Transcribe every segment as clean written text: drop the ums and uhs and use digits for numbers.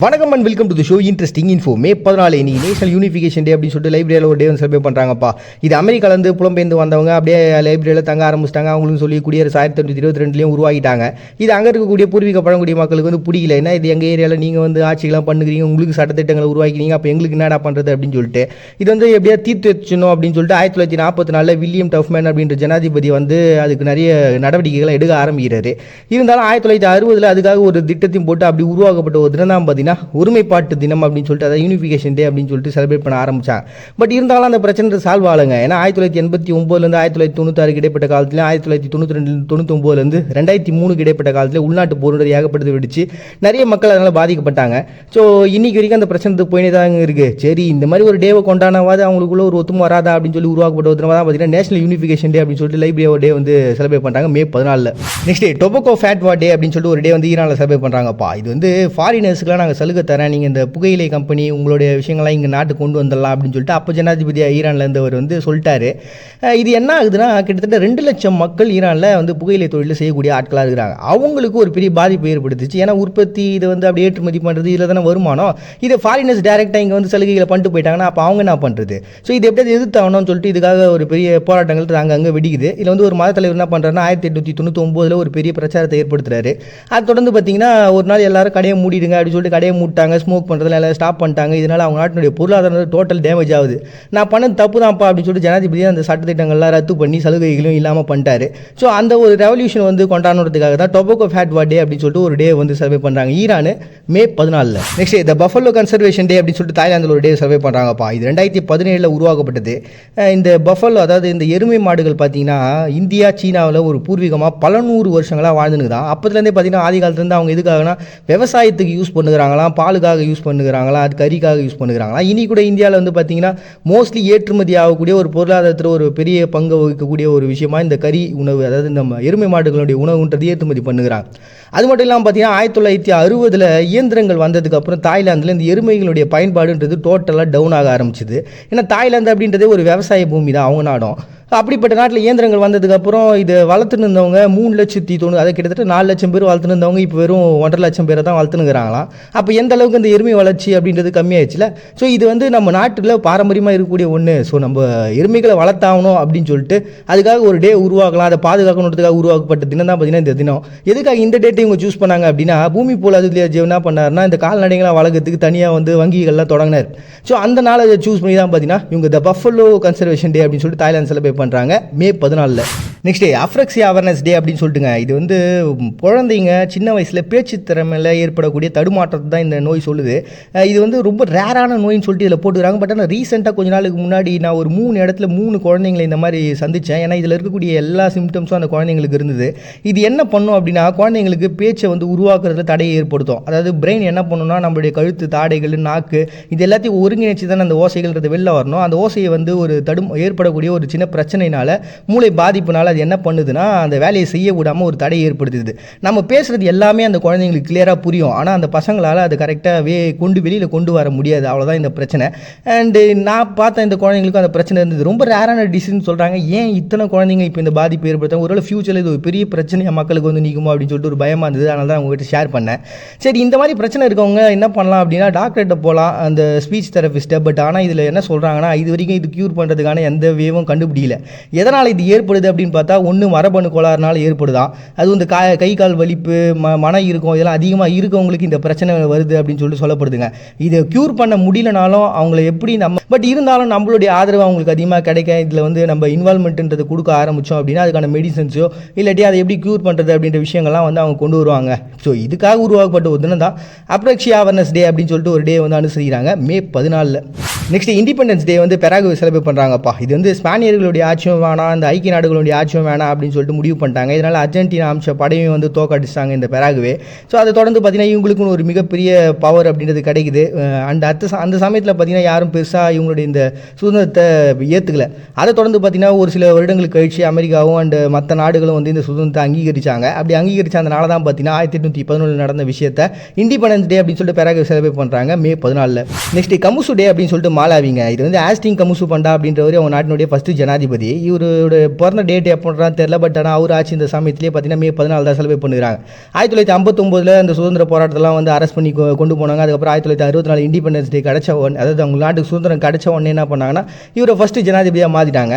வணக்கம் and welcome to the show interesting info. May 14 இன்னைக்கு national unification டே அப்படின்னு சொல்லிட்டு லைப்ரரியில் ஒரு டே வந்து செலிப்ரேட் பண்ணுறாங்கப்பா. இது அமெரிக்காலேருந்து புலம்பெயர்ந்து வந்தவங்க அப்படியே லைப்ரரியில் தங்க ஆரம்பிச்சிட்டாங்க. அவங்களுக்கு சொல்லி குடியரசு 1922 உருவாக்கிட்டாங்க. இது அங்கே இருக்கக்கூடிய பூர்வீக பழங்குடி மக்களுக்கு வந்து பிடிக்கல. ஏன்னா இது எங்கள் ஏரியாவில் நீங்கள் வந்து ஆட்சிகளாம் பண்ணுறீங்க, உங்களுக்கு சட்டத்திட்டங்களை உருவாக்கினீங்க, அப்போ எங்களுக்கு என்னடா பண்ணுறது அப்படின்னு சொல்லிட்டு இது வந்து எப்படியா தீர்த்து வச்சணும் அப்படின்னு சொல்லிட்டு 1944 வில்லியம் டஃப்மேன் அப்படின்ற ஜனாதிபதி வந்து அதுக்கு நிறைய நடவடிக்கைகளை எடுக்க ஆரம்பிக்கிறாரு. இருந்தாலும் 1960 அதுக்காக ஒரு திட்டத்தையும் போட்டு அப்படி உருவாக்கப்பட்ட ஒரு தினம் தான் பார்த்தீங்கன்னா ஒருமைப்பாட்டு தினம் அப்படின்னு சொல்லிட்டு அதாவது யூனிஃபிகேஷன் டே அப்படின்னு சொல்லிட்டு செலிப்ரேட் பண்ண ஆரம்பிச்சாங்க. பட் இருந்தாலும் அந்த பிரச்சனை சால்வ் ஆகலைங்க. ஏன்னா 1989 1996 இடைப்பட்ட காலத்தில் 1992 2003 இடைப்பட்ட காலத்தில் உள்நாட்டு போர் ஏகப்பட்டது வெடிச்சு நிறைய மக்கள் அதனால் பாதிக்கப்பட்டாங்க. ஸோ இன்னைக்கு வரைக்கும் அந்த பிரச்சனை போயினே தாங்க இருக்குது. சரி, இந்த மாதிரி ஒரு டேவை கொண்டாடாவது அவங்களுக்குள்ள ஒரு ஒத்துமை வராதா அப்படின்னு சொல்லி உருவாக்கப்பட்ட ஒரு தினம் தான் பார்த்தீங்கன்னா நேஷனல் யூனிஃபிகேஷன் டே அப்படின்னு சொல்லிட்டு லைப்ரரி டே வந்து செலிப்ரேட் பண்ணுறாங்க மே 14. நெக்ஸ்ட் டே டொபாக்கோ ஃபேட்வா டே அப்படின்னு சொல்லிட்டு ஒரு டே வந்து ஈரானில் செலிப்ரேட் பண்ணுறாங்கப்பா. இது வந்து ஃபாரினர்ஸ்க்குலாம் நாங்கள் சலுகை தரேன், நீங்கள் இந்த புகையிலை கம்பெனி உங்களுடைய விஷயங்கள்லாம் இங்கே நாட்டுக்கு கொண்டு வந்துடலாம் அப்படின்னு சொல்லிட்டு அப்போ ஜனாதிபதியாக ஈரானில் இருந்தவர் வந்து சொல்லிட்டாரு. இது என்ன ஆகுதுன்னா கிட்டத்தட்ட 2 லட்சம் மக்கள் ஈரானில் வந்து புகையிலை தொழிலில் செய்யக்கூடிய ஆட்களாக இருக்கிறாங்க. அவங்களுக்கு ஒரு பெரிய பாதிப்பு ஏற்படுத்துச்சு. ஏன்னா உற்பத்தி இதை வந்து அப்படியே ஏற்றுமதி பண்ணுறது இதில் தானே வருமானம். இதை ஃபாரினர்ஸ் டேரெக்டாக இங்கே வந்து சலுகைகளை பண்ணிட்டு போயிட்டாங்கன்னா அப்போ அவங்க என்ன பண்ணுறது? ஸோ இது எப்படி எதிர்த்தாகணும்னு சொல்லிட்டு இதுக்காக ஒரு பெரிய போராட்டங்கள் அங்கே வெடிக்குது. இதில் வந்து ஒரு மத தலைவர் என்ன பண்ணுறாருன்னா 1899 ஒரு பெரிய பிரச்சாரத்தை ஏற்படுத்துறாரு. அது தொடர்ந்து பார்த்தீங்கன்னா ஒரு நாள் எல்லாரும் கடையை மூடிடுங்க அப்படின்னு சொல்லிட்டு கடையை மூட்டாங்க, ஸ்மோக் பண்ணுறதுல எல்லாம் ஸ்டாப் பண்ணிட்டாங்க. இதனால் அவங்க நாட்டினுடைய பொருளாதாரம் டோட்டல் டேமேஜ் ஆகுது. நான் பண்ணது தப்பு தான்ப்பா அப்படின்னு சொல்லிட்டு ஜனாதிபதி அந்த சட்டத்திட்டங்கள்லாம் ரத்து பண்ணி சலுகைகளும் இல்லாமல் பண்ணிட்டாரு. ஸோ அந்த ஒரு ரெவல்யூஷன் வந்து கொண்டாடுறதுக்காக தான் டொபாக்கோ ஃபேட்வா டே அப்படின்னு சொல்லிட்டு ஒரு டே வந்து சர்வே பண்ணுறாங்க ஈரான் மே 14. நெக்ஸ்ட் இந்த பஃபலோ கன்சர்வேஷன் டே அப்படின்னு சொல்லிட்டு தாய்லாந்தில் ஒரு டே சர்வே பண்ணுறாங்கப்பா. இது 2017 உருவாக்கப்பட்டது. இந்த பஃபலோ அதாவது இந்த எருமை மாடுகள் பார்த்தீங்கன்னா இந்தியா சீனாவில் ஒரு பூர்வீகமாக பல 100 வருஷங்களாக வாழ்ந்துன்னு தான். அப்போதுலேருந்தே பார்த்தீங்கன்னா ஆதி காலத்துலேருந்து அவங்க எதுக்காகனா விவசாயத்துக்கு யூஸ் பண்ணுறாங்களாம், பாலுக்காக யூஸ் பண்ணுறாங்களா, அது கறிக்காக யூஸ் பண்ணுறாங்களா. இனி கூட இந்தியாவில் வந்து பார்த்தீங்கன்னா மோஸ்ட்லி ஏற்றுமதி ஆகக்கூடிய ஒரு பொருளாதாரத்தில் ஒரு பெரிய பங்கு வகிக்கக்கூடிய ஒரு விஷயமா இந்த கறி உணவு அதாவது இந்த எருமை மாடுகளுடைய உணவுன்றது ஏற்றுமதி பண்ணுகிறாங்க. அது மட்டும் இல்லாமல் பார்த்தீங்கன்னா 1960 இயந்திரங்கள் வந்ததுக்கு அப்புறம் தாய்லாந்தில் இந்த எருமைகளுடைய பயன்பாடுன்றது டோட்டலாக டவுன் ஆக ஆரம்பிச்சிது. ஏன்னா தாய்லாந்து அப்படின்றதே ஒரு விவசாய பூமி தான் அவங்க நாடும். அப்படிப்பட்ட நாட்டில் இயந்திரங்கள் வந்ததுக்கப்புறம் இதை வளர்த்துன்னு இருந்தவங்க 3,90,000 அதை கிட்டத்தட்ட 4 லட்சம் பேர் வளர்த்துன்னு இருந்தவங்க இப்போ வெறும் 1.5 லட்சம் பேரை தான் வளர்த்துனுங்கிறாங்களாம். அப்போ எந்த அளவுக்கு இந்த எருமை வளர்ச்சி அப்படின்றது கம்மியாயிடுச்சுல. ஸோ இது வந்து நம்ம நாட்டில் பாரம்பரியமாக இருக்கக்கூடிய ஒன்று. ஸோ நம்ம எருமைகளை வளர்த்தாகணும் அப்படின்னு சொல்லிட்டு அதுக்காக ஒரு டே உருவாக்கலாம், அதை பாதுகாக்கணுன்றதுக்காக உருவாக்கப்பட்ட தினம் தான் பார்த்தீங்கன்னா இந்த தினம். எதுக்காக இந்த டேட்டை இவங்க சூஸ் பண்ணாங்க அப்படின்னா பூமி போல் அதுலேயே என்ன பண்ணாருன்னா இந்த கால்நடைகளை வளர்க்கறதுக்கு தனியாக வந்து வங்கிகள்லாம் தொடங்கினார். ஸோ அந்த நாளை சூஸ் பண்ணி தான் பார்த்தீங்கன்னா இவங்க த பஃபலோ கன்சர்வேஷன் டே அப்படின்னு சொல்லிட்டு தாய்லாந்து செலிப்ரேட் பண்ணுறாங்க May 14. Next day அஃப்ரெக்ஸியா awareness day அப்படின்னு சொல்லிட்டுங்க. இது வந்து குழந்தைங்க சின்ன வயசில் பேச்சு திறமையில் ஏற்படக்கூடிய தடுமாற்றத்தை தான் இந்த நோய் சொல்லுது. இது வந்து ரொம்ப ரேரான நோயின்னு சொல்லிட்டு இதில் போட்டுக்கிறாங்க. பட் ஆனால் ரீசெண்டாக கொஞ்ச நாளுக்கு முன்னாடி நான் ஒரு 3 இடத்துல 3 குழந்தைங்களை இந்த மாதிரி சந்தித்தேன். ஏன்னா இதில் இருக்கக்கூடிய எல்லா சிம்டம்ஸும் அந்த குழந்தைங்களுக்கு இருந்தது. இது என்ன பண்ணும் அப்படின்னா குழந்தைங்களுக்கு பேச்சை வந்து உருவாக்குறதுல தடையை ஏற்படுத்தும். அதாவது பிரெயின் என்ன பண்ணுன்னா நம்மளுடைய கழுத்து, தாடைகள், நாக்கு இது எல்லாத்தையும் ஒருங்கிணைச்சு தான் அந்த ஓசைகள்ன்றது வெளில வரணும். அந்த ஓசையை வந்து ஒரு ஏற்படக்கூடிய ஒரு சின்ன பிரச்சனைனால மூளை பாதிப்புனால அது என்ன பண்ணுதுன்னா அந்த வேலையை செய்ய விடாமல் ஒரு தடை ஏற்படுத்துது. நம்ம பேசுகிறது எல்லாமே அந்த குழந்தைங்களுக்கு கிளியராக புரியும். ஆனால் அந்த பசங்களால் அது கரெக்டாக வெளியில் கொண்டு வர முடியாது. அவ்வளோதான் இந்த பிரச்சனை. அண்டு நான் பார்த்தேன் இந்த குழந்தைங்களுக்கும் அந்த பிரச்சனை இருந்தது. ரொம்ப ரேரான டிசீஸ்னு சொல்கிறாங்க. ஏன் இத்தனை குழந்தைங்க இப்போ இந்த பாதிப்பு ஏற்படுத்தாங்க? ஒருவேளை ஃபியூச்சரில் இது ஒரு பெரிய பிரச்சனையாக மக்களுக்கு வந்து நிற்குமோ அப்படின்னு சொல்லிட்டு ஒரு பயமாக இருந்தது. அதனால தான் உங்கள்கிட்ட ஷேர் பண்ணேன். சரி, இந்த மாதிரி பிரச்சனை இருக்கவங்க என்ன பண்ணலாம் அப்படின்னா டாக்டர்கிட்ட போகலாம், அந்த ஸ்பீச் தெரபிஸ்ட்டை. பட் ஆனால் இதில் என்ன சொல்கிறாங்கன்னா இது வரைக்கும் இது க்யூர் பண்ணுறதுக்கான எந்த வேவும் கண்டுபிடிக்கல. எதனால் இது ஏற்படுது அப்படின்னு பார்த்தா ஒன்று மரபணு கோளாறுனால ஏற்படுதான். அது இந்த கை கால் வலிப்பு, மன இருக்கும், இதெல்லாம் அதிகமாக இருக்கவங்களுக்கு இந்த பிரச்சனை வருது அப்படின்னு சொல்லிட்டு சொல்லப்படுதுங்க. இதை க்யூர் பண்ண முடியலனாலும் அவங்கள எப்படி பட் இருந்தாலும் நம்மளுடைய ஆதரவு அவங்களுக்கு அதிகமாக கிடைக்க இதில் வந்து நம்ம இன்வால்மெண்ட்ன்றது கொடுக்க ஆரம்பித்தோம் அப்படின்னா அதுக்கான மெடிசன்ஸோ இல்லாட்டி அதை எப்படி க்யூர் பண்ணுறது அப்படின்ற விஷயங்கள்லாம் வந்து அவங்க கொண்டு வருவாங்க. ஸோ இதுக்காக உருவாக்கப்பட்ட ஒரு தினம் தான் அஃப்ரெக்ஸியா அவேர்னஸ் டே அப்படின்னு சொல்லிட்டு ஒரு டே வந்து அனுசரிக்கிறாங்க மே 14. நெக்ஸ்ட் இண்டிபெண்டன்ஸ் டே வந்து பெராகுவே செலிப்ரேட் பண்ணுறாங்கப்பா. இது வந்து ஸ்பானியர்களுடைய ஆட்சியும் வேணாம், இந்த ஐக்கிய நாடுகளுடைய ஆட்சியும் வேணாம் அப்படின்னு சொல்லிட்டு முடிவு பண்ணிட்டாங்க. இதனால் அர்ஜென்டினா அம்ச படையும் வந்து தோக்கடிச்சிட்டாங்க இந்த பெராகுவே. ஸோ அதை தொடர்ந்து பார்த்தீங்கன்னா இவங்களுக்குன்னு ஒரு மிகப்பெரிய பவர் அப்படின்றது கிடைக்குது. அண்ட் அந்த சமயத்தில் பார்த்தீங்கன்னா யாரும் பெருசாக இவங்களுடைய இந்த சுதந்திரத்தை ஏற்றுக்கல. அதை தொடர்ந்து பார்த்தீங்கன்னா ஒரு சில வருடங்களுக்கு கழிச்சு அமெரிக்காவும் அண்ட் மற்ற நாடுகளும் வந்து இந்த சுதந்திரத்தை அங்கீகரிச்சாங்க. அப்படி அங்கீகரிச்சதுனால தான் பார்த்தீங்கன்னா 1811 நடந்த விஷயத்தை இண்டிபெண்டன்ஸ் டே அப்படின்னு சொல்லிட்டு பெராகுவே செலிப்ரேட் பண்ணுறாங்க மே 14. நெக்ஸ்ட் கமுசு டே அப்படின்னு சொல்லிட்டு மாலாவிங்க. இது வந்து ஆஸ்டின் கமுசு பண்டா அப்படின்றவர் அவங்க நாட்டினுடைய ஃபர்ஸ்ட் ஜனாதிபதி. இவரோட பிறந்த டேட் எப்போன்றான்னு தெரியல. பட் ஆனால் அவர் ஆச்சு இந்த சமயத்திலே பார்த்தீங்கன்னா மே 14 தான் செலிப்ரேட் பண்ணுறாங்க. 1959 அந்த சுதந்திர போராட்டத்தெல்லாம் வந்து அரெஸ்ட் பண்ணி கொண்டு போனாங்க. அதுக்கப்புறம் 1964 இண்டிபெண்டன்ஸ் டே கிடைச்ச உடனே, அதாவது அவங்க நாட்டுக்கு சுதந்திரம் கிடைச்ச உடனே என்ன பண்ணாங்கன்னா இவரை ஃபர்ஸ்ட் ஜனாதிபதியாக மாற்றிட்டாங்க.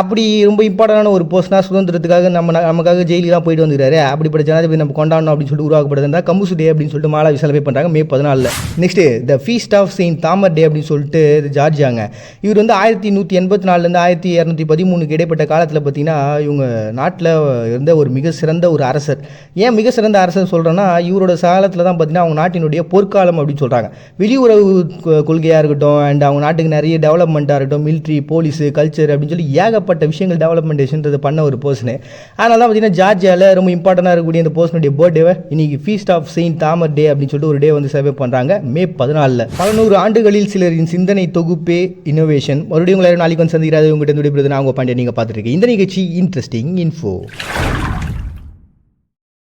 அப்படி ரொம்ப இம்பார்ட்டண்டான ஒரு போஸ்ட்னா சுதந்திரத்துக்காக நமக்காக ஜெயிலுக்கு போயிட்டு வந்துருக்காரு. அப்படிப்பட்ட ஜனாதிபதி நம்ம கொண்டாடணும் அப்படின்னு சொல்லிட்டு உருவாக்கப்படுது கமுசு டே அப்படின்னு சொல்லிட்டு மாலாவி செலிப்ரேட் பண்ணுறாங்க May 14. Next the feast of saint Tamar day அப்படின்னு சொல்லிட்டு ஜார்ஜியாங்க. இவர் வந்து 1184 1213 இடைப்பட்ட காலத்தில் பார்த்தீங்கன்னா இவங்க நாட்டில் இருந்த ஒரு மிக சிறந்த ஒரு அரசர். ஏன் மிக சிறந்த அரசர் சொல்கிறேன்னா இவரோட காலத்தில் தான் பார்த்தீங்கன்னா அவங்க நாட்டினுடைய பொற்காலம் அப்படின்னு சொல்கிறாங்க. வெளியுறவு கொள்கையாக இருக்கட்டும் அண்ட் அவங்க நாட்டுக்கு நிறைய டெவலப்மெண்ட்டாக இருக்கட்டும், மிலிட்ரி, போலீஸு, கல்ச்சர் அப்படின்னு சொல்லி ஏகப்பட்ட விஷயங்கள் டெவலப்மெண்டேஷன்றது பண்ண ஒரு பர்சனு. அதனால தான் பார்த்தீங்கன்னா ஜார்ஜியாவில் ரொம்ப இம்பார்ட்டண்டாக இருக்கக்கூடிய இந்த பர்சனுடைய பர்த்டேவை இன்னைக்கு feast of saint Tamar day அப்படின்னு சொல்லிட்டு ஒரு டே வந்து செலிப்ரேட் பண்ணுறாங்க மே 14. 100 ஆண்டுகளில் சிலரின் சிந்தனை தொகுப்பே இன்னோவேஷன். மறுபடியும் உங்களை நாளைக்கு வந்து சந்திக்கிறாது. உங்கள்கிட்ட நான் உங்கள் பாண்டிய நீங்கள் பார்த்துருக்கீங்க. இந்த நிகழ்ச்சி இன்ட்ரெஸ்டிங் இன்ஃபோ.